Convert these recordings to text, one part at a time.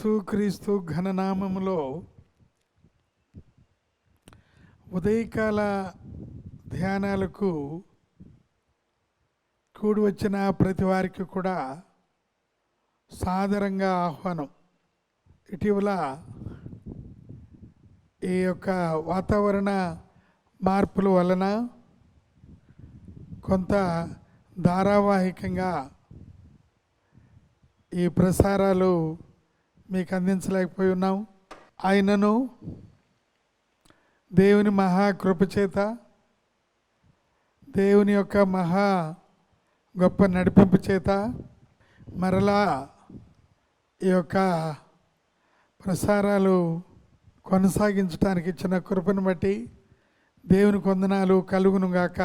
యేసుక్రీస్తు ఘననామములో ఉదయకాల ధ్యానాలకు కూడి వచ్చిన ప్రతి వారికి కూడా సాదరంగా ఆహ్వానం. ఇటీవల ఈ యొక్క వాతావరణ మార్పుల వలన కొంత ధారావాహికంగా ఈ ప్రసారాలు మీకు అందించలేకపోయి ఉన్నాం. ఆయనను దేవుని మహాకృప చేత, దేవుని యొక్క మహా గొప్ప నడిపింపు చేత మరలా ఈ యొక్క ప్రసారాలు కొనసాగించడానికి ఇచ్చిన కృపను బట్టి దేవుని వందనాలు కలుగునుగాక.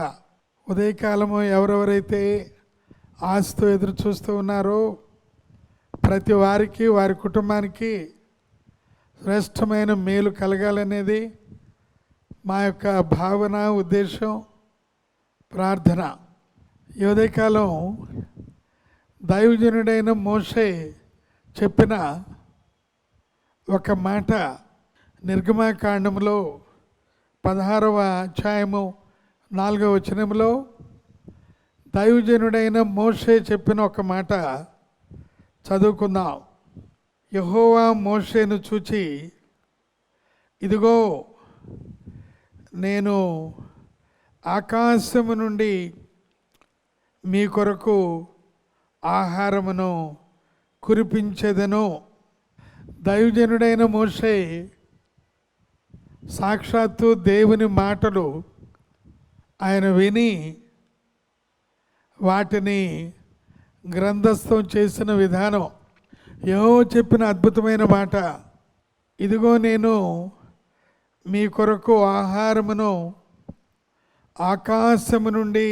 ఉదయకాలము ఎవరెవరైతే ఆశతో ఎదురు చూస్తూ ఉన్నారో ప్రతి వారికి, వారి కుటుంబానికి శ్రేష్టమైన మేలు కలగాలనేది మా యొక్క భావన, ఉద్దేశం, ప్రార్థన. ఈ ఉదయకాలం దైవజనుడైన మోషే చెప్పిన ఒక మాట నిర్గమకాండములో 16వ అధ్యాయము 4వ వచనంలో దైవజనుడైన మోషే చెప్పిన ఒక మాట చదువుకుందాం. యెహోవా మోషేను చూచి, ఇదిగో నేను ఆకాశము నుండి మీ కొరకు ఆహారమును కురిపించెదను. దైవజనుడైన మోషే సాక్షాత్తు దేవుని మాటలు ఆయన విని వాటిని గ్రంథస్థం చేసిన విధానం, యెహోవా చెప్పిన అద్భుతమైన మాట, ఇదిగో నేను మీ కొరకు ఆహారమును ఆకాశము నుండి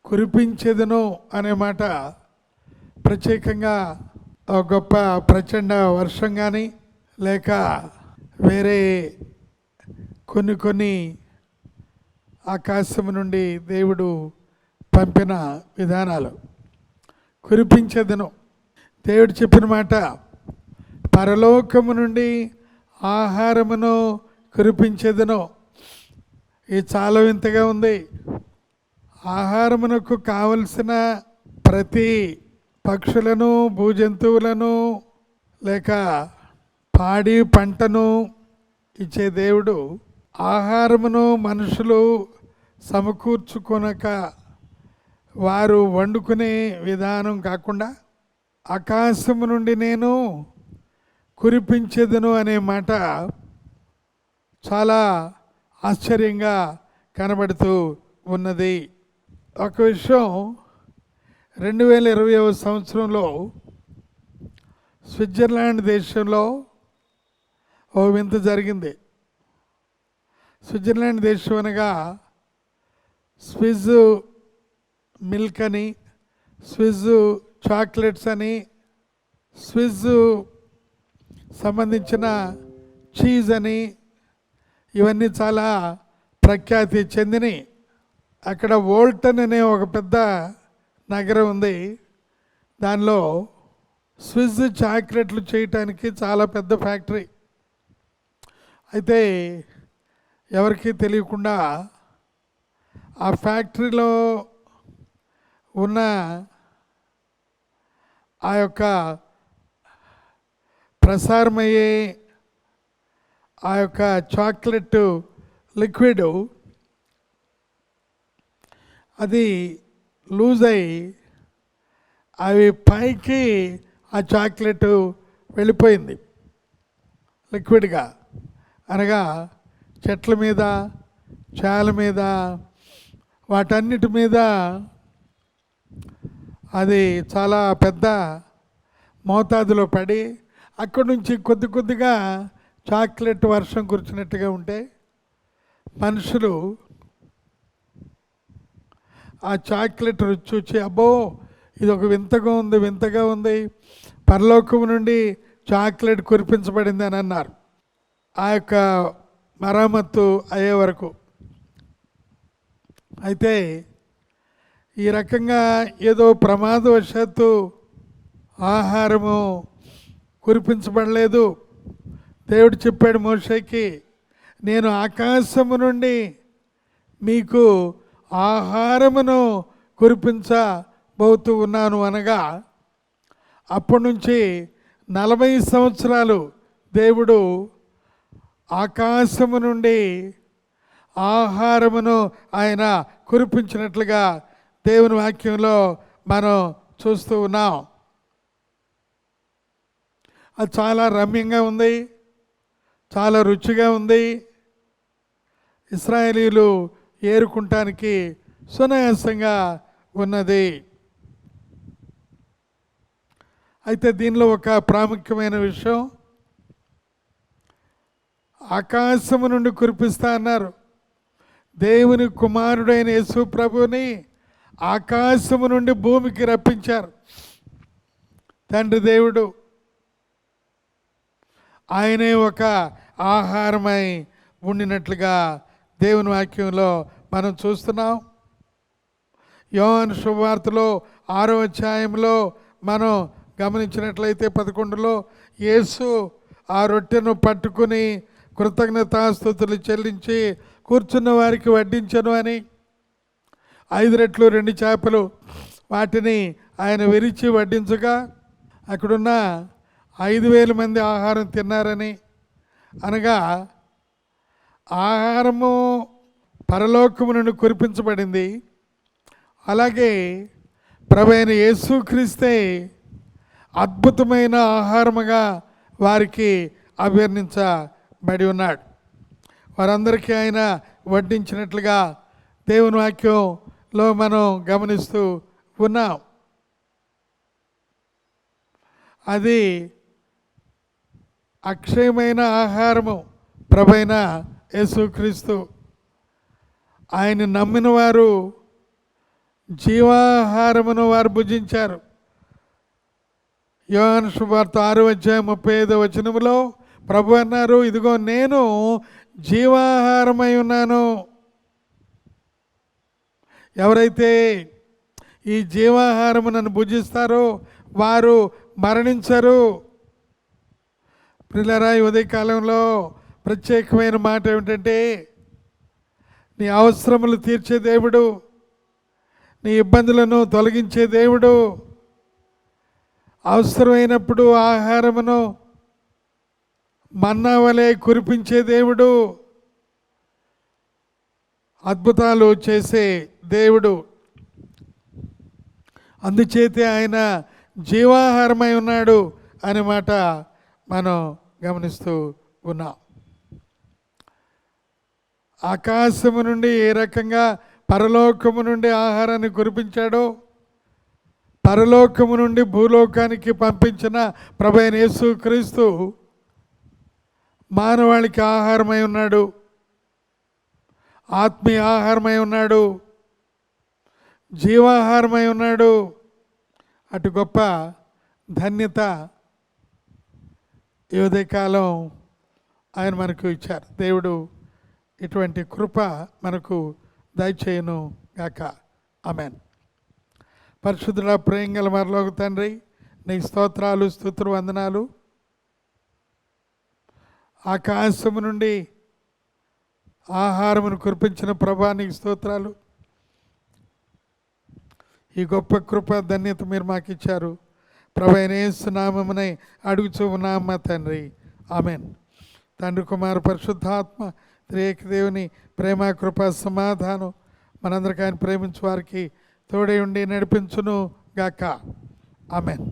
కురిపించెదను అనే మాట ప్రత్యేకంగా ఒక గొప్ప ప్రచండ వర్షం కానీ లేక వేరే కొన్ని ఆకాశము నుండి దేవుడు పంపిన విధానాలు. కురిపించెదను, దేవుడు చెప్పిన మాట, పరలోకము నుండి ఆహారమును కురిపించెదను. ఇది చాలా వింతగా ఉంది. ఆహారమునకు కావలసిన ప్రతి పక్షులను, భూజంతువులను లేక పాడి పంటను ఇచ్చే దేవుడు ఆహారమును మనుషులు సమకూర్చుకొనక వారు వండుకునే విధానం కాకుండా ఆకాశము నుండి నేను కురిపించెదను అనే మాట చాలా ఆశ్చర్యంగా కనబడుతూ ఉన్నది. ఒక విషయం, 2020వ సంవత్సరంలో స్విట్జర్లాండ్ దేశంలో ఓ వింత జరిగింది. స్విట్జర్లాండ్ దేశం అనగా స్విజ్ మిల్క్ అని, స్విజ్ చాక్లెట్స్ అని, స్విజ్ సంబంధించిన చీజ్ అని, ఇవన్నీ చాలా ప్రఖ్యాతి చెందినవి. అక్కడ వోల్టన్ అనే ఒక పెద్ద నగరం ఉంది. దానిలో స్విజ్ చాక్లెట్లు చేయటానికి చాలా పెద్ద ఫ్యాక్టరీ. అయితే ఎవరికీ తెలియకుండా ఆ ఫ్యాక్టరీలో ఉన్న ఆ యొక్క ప్రసారమయ్యే ఆ యొక్క చాక్లెట్ లిక్విడ్ అది లూజ్ అయ్యి అవి పైకి ఆ చాక్లెట్ వెళ్ళిపోయింది లిక్విడ్గా. అనగా చెట్ల మీద, చాల మీద, వాటన్నిటి మీద అది చాలా పెద్ద మోతాదులో పడి అక్కడి నుంచి కొద్దిగా చాక్లెట్ వర్షం కురిచినట్టుగా ఉంటే మనుషులు ఆ చాక్లెట్ రుచి చూచి, అబ్బో ఇది ఒక వింతగా ఉంది, పరలోకం నుండి చాక్లెట్ కురిపించబడింది అని అన్నారు. ఆ యొక్క మరమ్మత్తు అయ్యే వరకు. అయితే ఈ రకంగా ఏదో ప్రమాదవశాత్తు ఆహారము కురిపించబడలేదు. దేవుడు చెప్పాడు మోషేకి, నేను ఆకాశము నుండి మీకు ఆహారమును కురిపించబోతూ ఉన్నాను అనగా, అప్పటి నుంచి 40 సంవత్సరాలు దేవుడు ఆకాశము నుండి ఆహారమును ఆయన కురిపించినట్లుగా దేవుని వాక్యంలో మనం చూస్తూ ఉన్నాం. అది చాలా రమ్యంగా ఉంది, చాలా రుచిగా ఉంది. ఇశ్రాయేలీయులు ఏరుకుంటానికి సునాయాసంగా ఉన్నది. అయితే దీనిలో ఒక ప్రాముఖ్యమైన విషయం, ఆకాశము నుండి కురిపిస్తా అన్నారు. దేవుని కుమారుడైన యేసు ప్రభుని ఆకాశము నుండి భూమికి రప్పించారు తండ్రి దేవుడు. ఆయనే ఒక ఆహారమై ఉండినట్లుగా దేవుని వాక్యంలో మనం చూస్తున్నాం. యోహాను శుభవార్తలో 6వ అధ్యాయంలో మనం గమనించినట్లయితే 11లో యేసు ఆ రొట్టెను పట్టుకుని కృతజ్ఞతాస్తుతులు చెల్లించి కూర్చున్న వారికి వడ్డించను అని, 5 రెట్లు 2 చేపలు వాటిని ఆయన విరిచి వడ్డించగా అక్కడున్న 5,000 మంది ఆహారం తిన్నారని, అనగా ఆహారము పరలోకము నుండి కురిపించబడింది. అలాగే ప్రభువైన యేసుక్రీస్తే అద్భుతమైన ఆహారముగా వారికి అభివర్ణించబడి ఉన్నాడు. వారందరికీ ఆయన వడ్డించినట్లుగా దేవుని వాక్యంలో మనం గమనిస్తూ ఉన్నాం. అది అక్షయమైన ఆహారము ప్రభువైన యేసుక్రీస్తు. ఆయన నమ్మిన వారు జీవాహారమును వారు భుజించారు. యోహాను సువార్త 6వ అధ్యాయం 35వ వచనములో ప్రభు అన్నారు, ఇదిగో నేను జీవాహారమై ఉన్నాను. ఎవరైతే ఈ జీవాహారము నన్ను భుజిస్తారో వారు మరణించరు. ప్రియులారా, ఈ ఉదయకాలంలో ప్రత్యేకమైన మాట ఏమిటంటే, నీ అవసరములు తీర్చే దేవుడు, నీ ఇబ్బందులను తొలగించే దేవుడు, అవసరమైనప్పుడు ఆహారమును మన్నా వలె కురిపించే దేవుడు, అద్భుతాలు చేసే దేవుడు. అందుచేతే ఆయన జీవాహారమై ఉన్నాడు అనే మాట మనం గమనిస్తూ ఉన్నాం. ఆకాశము నుండి ఏ రకంగా పరలోకము నుండి ఆహారాన్ని కురిపించాడో, పరలోకము నుండి భూలోకానికి పంపించిన ప్రభువైన యేసుక్రీస్తు మానవాళికి ఆహారమై ఉన్నాడు, ఆత్మీయ ఆహారమై ఉన్నాడు, జీవాహారమై ఉన్నాడు. అటు గొప్ప ధన్యత ఈ ఉదయకాలం ఆయన మనకు ఇచ్చారు. దేవుడు ఇటువంటి కృప మనకు దయచేయును గాక. ఆమేన్. పరిశుద్ధుడా, ప్రేమగల పరలోక తండ్రి, నీ స్తోత్రాలు, స్తుతులు, వందనాలు. ఆకాశము నుండి ఆహారమును కురిపించిన ప్రభా నీకు స్తోత్రాలు. ఈ గొప్ప కృప ధన్యత మీరు మాకు ఇచ్చారు. ప్రభువైన యేసు నామమునే అడుగుచూ ఉన్నామా తండ్రి. ఆమేన్. తండ్రి, కుమార, పరిశుద్ధాత్మ త్రియేక దేవుని ప్రేమ, కృప, సమాధానం మనందరికీ ఆయన ప్రేమించు వారికి తోడై ఉండి నడిపించును గాక. ఆమేన్.